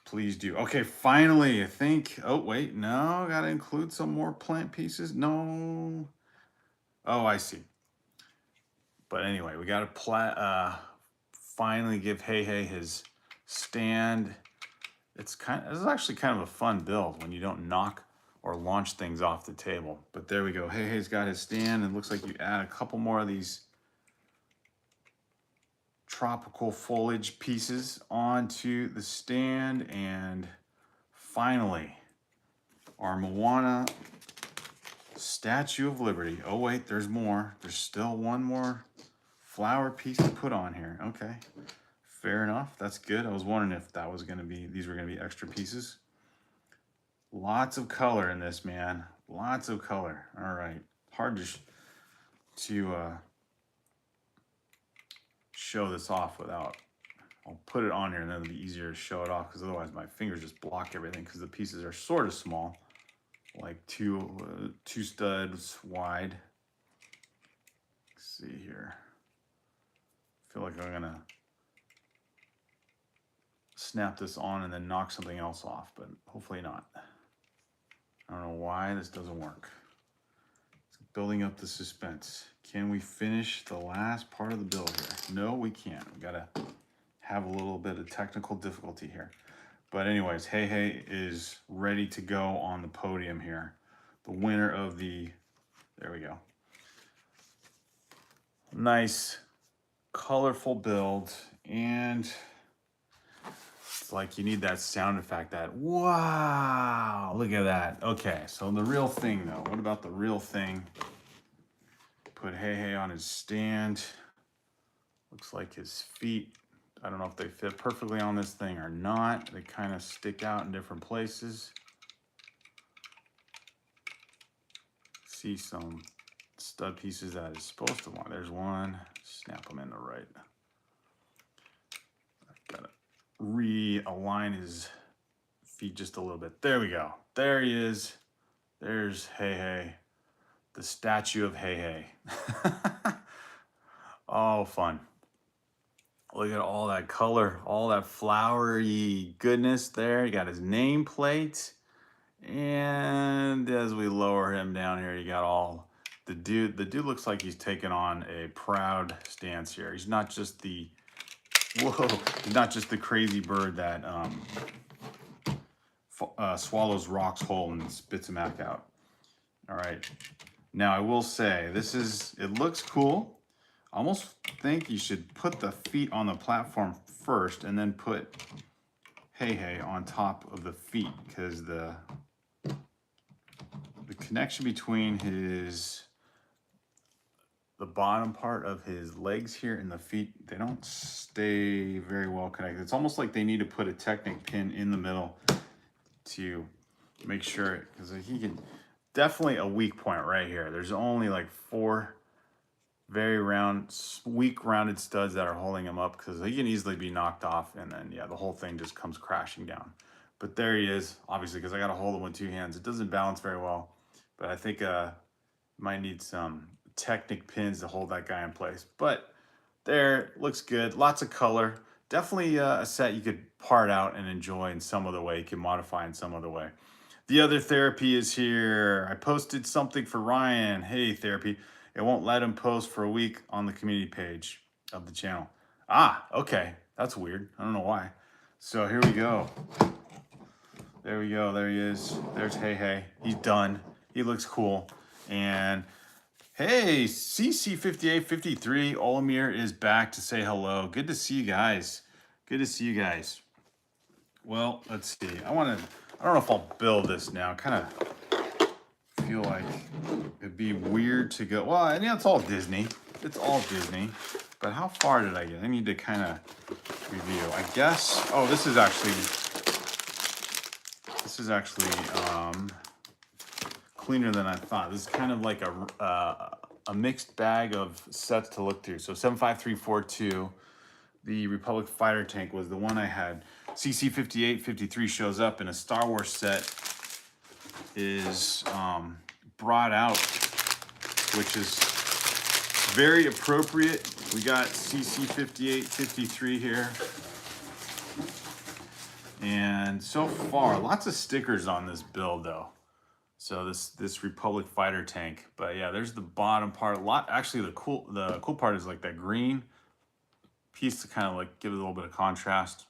please do. Okay, finally, I think, oh wait, no, gotta include some more plant pieces. No. Oh, I see. But anyway, we got a finally give Hey Hey his stand. This is actually kind of a fun build when you don't knock or launch things off the table. But there we go. Hey Hey's got his stand, and it looks like you add a couple more of these tropical foliage pieces onto the stand, and finally our Moana Statue of Liberty. Oh wait, there's more. There's still one more flower piece to put on here. Okay, fair enough. That's good. I was wondering if that was gonna be, these were gonna be extra pieces. Lots of color in this, man. Lots of color. All right, hard to show this off without. I'll put it on here and then it'll be easier to show it off, because otherwise my fingers just block everything, because the pieces are sort of small, like two studs wide. Let's see here. I feel like I'm gonna snap this on and then knock something else off, but hopefully not. I don't know why this doesn't work. It's building up the suspense. Can we finish the last part of the build here? No, we can't. We gotta have a little bit of technical difficulty here. But anyways, Hey Hey is ready to go on the podium here. The winner of the, there we go. Nice, colorful build, and it's like you need that sound effect, that wow, look at that. Okay, so the real thing though, what about the real thing? Put Hey Hey on his stand. Looks like his feet, I don't know if they fit perfectly on this thing or not. They kind of stick out in different places. See some stud pieces that is supposed to want. There's one, snap them in the right. I've got to realign his feet just a little bit. There we go. There he is. There's Hey Hey, the statue of Hey Hey. Oh, fun. Look at all that color, all that flowery goodness there. You got his nameplate. And as we lower him down here, you got all the dude looks like he's taking on a proud stance here. He's not just the, whoa, he's not just the crazy bird that swallows rocks whole and spits them back out. All right. Now I will say, it looks cool. I almost think you should put the feet on the platform first and then put Hey Hey on top of the feet, because the connection between the bottom part of his legs here and the feet, they don't stay very well connected. It's almost like they need to put a Technic pin in the middle to make sure, because he can, definitely a weak point right here. There's only like 4 very weak rounded studs that are holding him up, because he can easily be knocked off, and then yeah, the whole thing just comes crashing down. But there he is, obviously, because I got to hold him with 2 hands. It doesn't balance very well, but I think might need some Technic pins to hold that guy in place. But there, looks good. Lots of color. Definitely a set you could part out and enjoy in some other way. You can modify in some other way. The other therapy is here. I posted something for Ryan. Hey, therapy. It won't let him post for a week on the community page of the channel. Ah, okay. That's weird. I don't know why. So here we go. There we go. There he is. There's Hey Hey. He's done. He looks cool. And hey, CC5853, Olimir is back to say hello. Good to see you guys. Good to see you guys. Well, let's see. I don't know if I'll build this now. Kind of feel like it'd be weird to go. Well, yeah, it's all Disney. It's all Disney. But how far did I get? I need to kind of review. I guess. Oh, this is actually cleaner than I thought. This is kind of like a mixed bag of sets to look through. So 75342, the Republic Fighter Tank, was the one I had. CC5853 shows up in a Star Wars set, is brought out, which is very appropriate. We got CC5853 here. And so far, lots of stickers on this build though. So this Republic Fighter Tank. But yeah, there's the bottom part. Actually, the cool part is like that green piece to kind of like give it a little bit of contrast.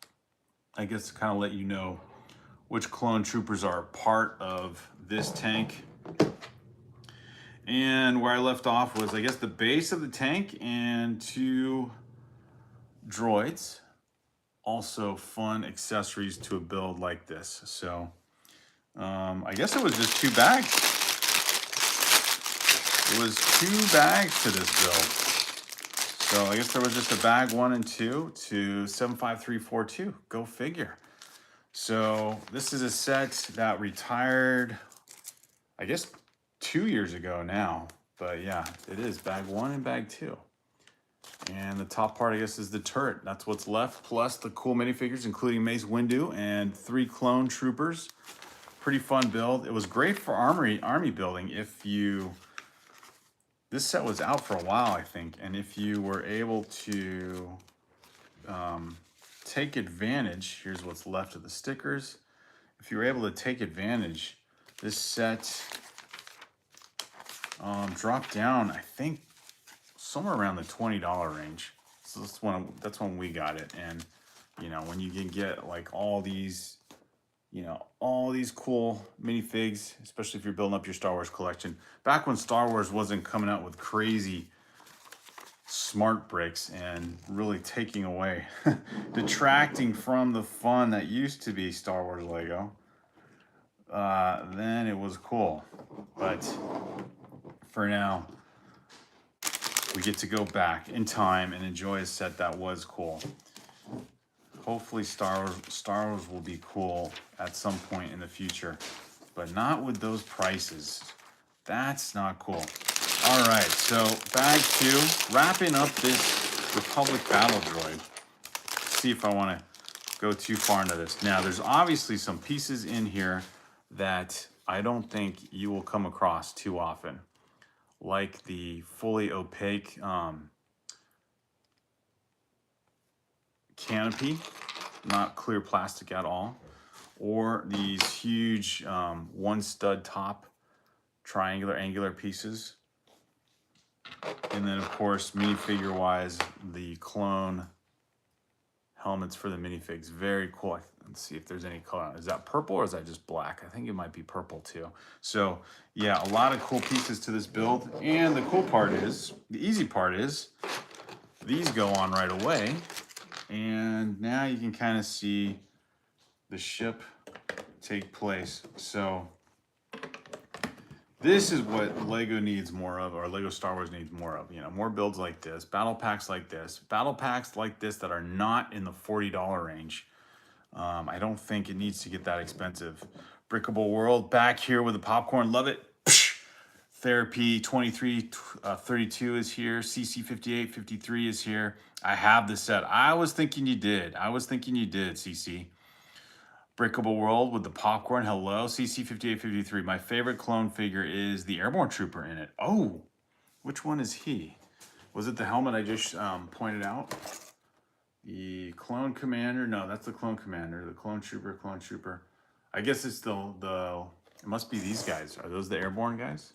I guess to kind of let you know which clone troopers are part of this tank. And where I left off was, I guess, the base of the tank and 2 droids. Also fun accessories to a build like this. So I guess it was just 2 bags. It was 2 bags to this build. So I guess there was just a bag 1 and 2 to 75342. Go figure. So this is a set that retired, I guess, 2 years ago now. But yeah, it is bag 1 and bag 2. And the top part, I guess, is the turret. That's what's left, plus the cool minifigures, including Mace Windu and 3 clone troopers. Pretty fun build. It was great for army building if you... This set was out for a while, I think, and if you were able to take advantage, here's what's left of the stickers. If you were able to take advantage, this set dropped down, I think, somewhere around the $20 range. So that's when we got it. And you know, when you can get like all these, you know, all these cool minifigs, especially if you're building up your Star Wars collection. Back when Star Wars wasn't coming out with crazy smart bricks and really taking away, detracting from the fun that used to be Star Wars Lego, then it was cool. But for now, we get to go back in time and enjoy a set that was cool. Hopefully Star Wars will be cool at some point in the future, but not with those prices. That's not cool. All right, so bag 2, wrapping up this Republic Battle Droid. Let's see if I want to go too far into this. Now, there's obviously some pieces in here that I don't think you will come across too often, like the fully opaque canopy, not clear plastic at all, or these huge 1 stud top triangular angular pieces. And then, of course, minifigure wise, the clone helmets for the minifigs. Very cool. Let's see if there's any color. Is that purple or is that just black? I think it might be purple too. So yeah, a lot of cool pieces to this build. And the cool part is, the easy part is, these go on right away. And now you can kind of see the ship take place. So this is what Lego needs more of, or Lego Star Wars needs more of. You know, more builds like this, battle packs like this that are not in the $40 range. I don't think it needs to get that expensive. Brickable World back here with the popcorn. Love it. BrickTherapy23 is here. CC5853 is here. I have the set. I was thinking you did, CC. Brickable World with the popcorn. Hello, CC5853. My favorite clone figure is the Airborne Trooper in it. Oh, which one is he? Was it the helmet I just pointed out? The Clone Commander? No, that's the Clone Commander. The Clone Trooper. I guess it's it must be these guys. Are those the Airborne guys?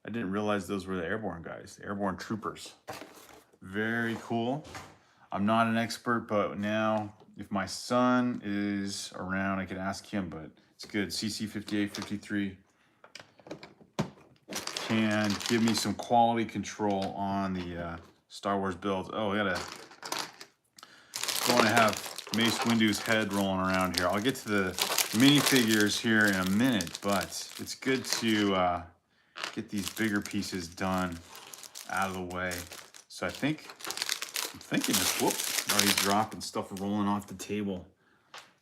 I didn't realize those were the Airborne guys, the Airborne Troopers. Very cool. I'm not an expert, but now if my son is around, I could ask him, but it's good. CC5853 can give me some quality control on the Star Wars builds. Oh, we gotta don't want to have Mace Windu's head rolling around here. I'll get to the minifigures here in a minute, but it's good to get these bigger pieces done out of the way. So I'm thinking just, whoops, oh, he's dropping stuff rolling off the table.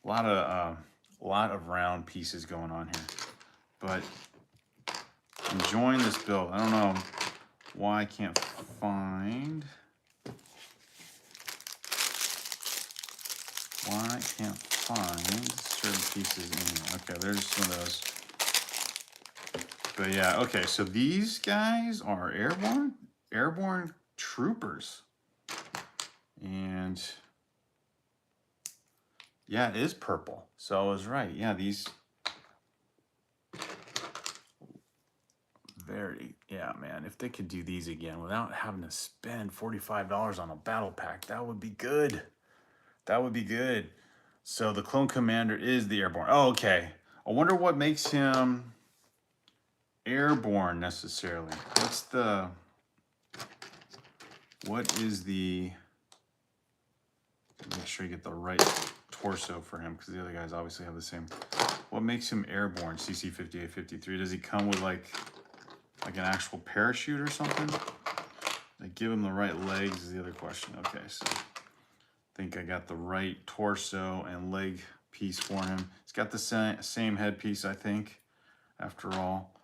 A lot of round pieces going on here, but enjoying this build. I don't know why I can't find certain pieces in here. Okay, there's some of those. But yeah, okay, so these guys are airborne troopers. And yeah, it is purple. So I was right. Yeah, these yeah, man, if they could do these again without having to spend $45 on a battle pack, that would be good. That would be good. So the clone commander is the airborne. Oh, okay. I wonder what makes him airborne necessarily. What is the, make sure you get the right torso for him, because the other guys obviously have the same. What makes him airborne, CC5853? Does he come with like an actual parachute or something? They give him the right legs is the other question. Okay, so I think I got the right torso and leg piece for him. He's got the same headpiece, I think, after all.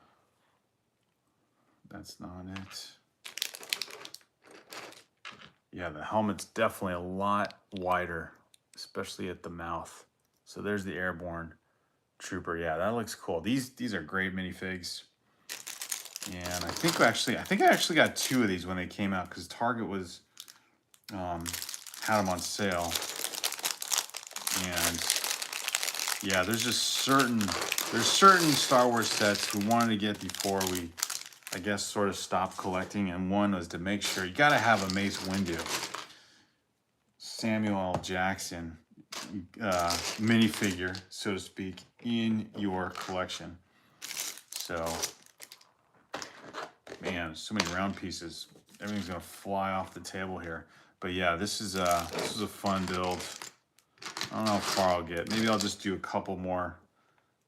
That's not it. Yeah, the helmet's definitely a lot wider, especially at the mouth. So there's the airborne trooper. Yeah, that looks cool. These are great minifigs. And I think I actually got 2 of these when they came out, because Target was had them on sale. And yeah, there's certain Star Wars sets we wanted to get before we, I guess, sort of stopped collecting, and one was to make sure you got to have a Mace Windu, Samuel L. Jackson minifigure, so to speak, in your collection. So, man, so many round pieces. Everything's gonna fly off the table here. But yeah, this is a fun build. I don't know how far I'll get. Maybe I'll just do a couple more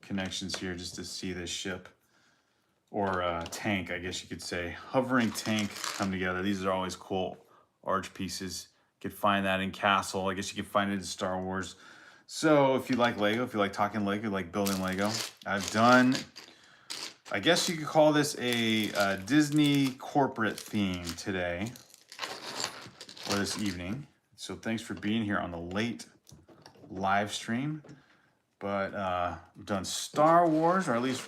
connections here just to see this ship. Or tank, I guess you could say. Hovering tank come together. These are always cool arch pieces. You could find that in Castle. I guess you could find it in Star Wars. So if you like Lego, if you like talking Lego, you like building Lego, I've done, I guess you could call this a Disney corporate theme today, or this evening. So thanks for being here on the late live stream. But I've done Star Wars, or at least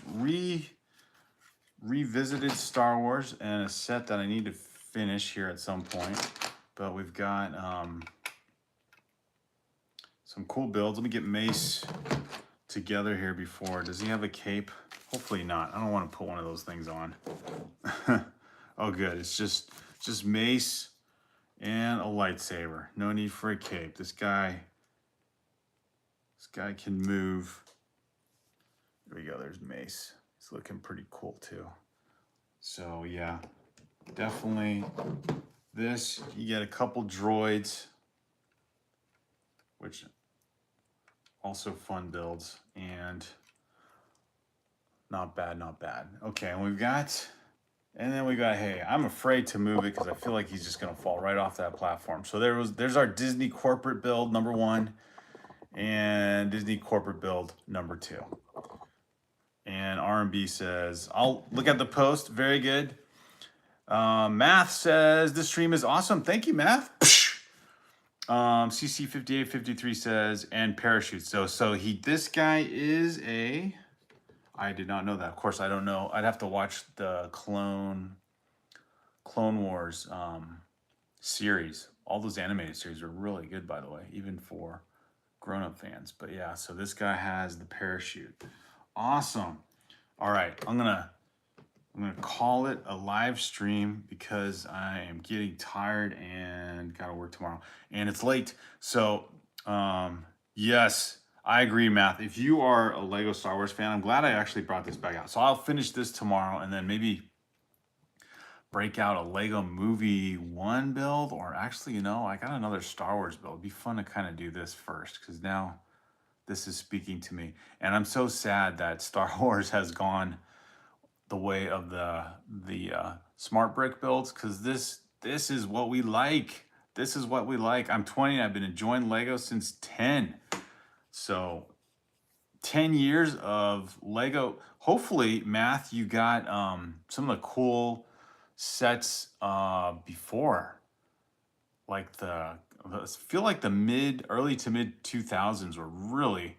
revisited Star Wars, and a set that I need to finish here at some point. But we've got some cool builds. Let me get Mace together here before. Does he have a cape? Hopefully not. I don't want to put one of those things on. Oh, good. It's just Mace and a lightsaber. No need for a cape. This guy can move. There we go. There's Mace. It's looking pretty cool too. So yeah, definitely this. You get a couple droids, which also fun builds, and not bad, not bad. Okay, and then we got, hey, I'm afraid to move it because I feel like he's just gonna fall right off that platform. So there's our Disney corporate build number 1 and Disney corporate build number 2. And R&B says, I'll look at the post. Very good. Math says, this stream is awesome. Thank you, Math. CC5853 says, and parachutes. So this guy is I did not know that. Of course, I don't know. I'd have to watch the Clone Wars series. All those animated series are really good, by the way, even for grown-up fans. But yeah, so this guy has the parachute. Awesome. All right, I'm gonna call it a live stream because I am getting tired and gotta work tomorrow, and it's late. So yes, I agree, Math. If you are a Lego Star Wars fan, I'm glad I actually brought this back out. So I'll finish this tomorrow, and then maybe break out a Lego Movie 1 build, or actually, I got another Star Wars build. It'd be fun to kind of do this first, because now this is speaking to me. And I'm so sad that Star Wars has gone the way of the smart brick builds, because this is what we like. This is what we like. I'm 20 and I've been enjoying Lego since 10. So 10 years of Lego. Hopefully, Math, you got some of the cool sets before. Like I feel like the early to mid 2000s were really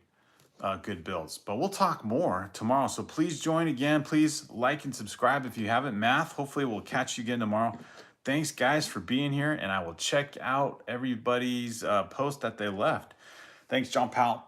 good builds. But we'll talk more tomorrow. So please join again. Please like and subscribe if you haven't. Math, hopefully we'll catch you again tomorrow. Thanks, guys, for being here. And I will check out everybody's post that they left. Thanks, John Powell.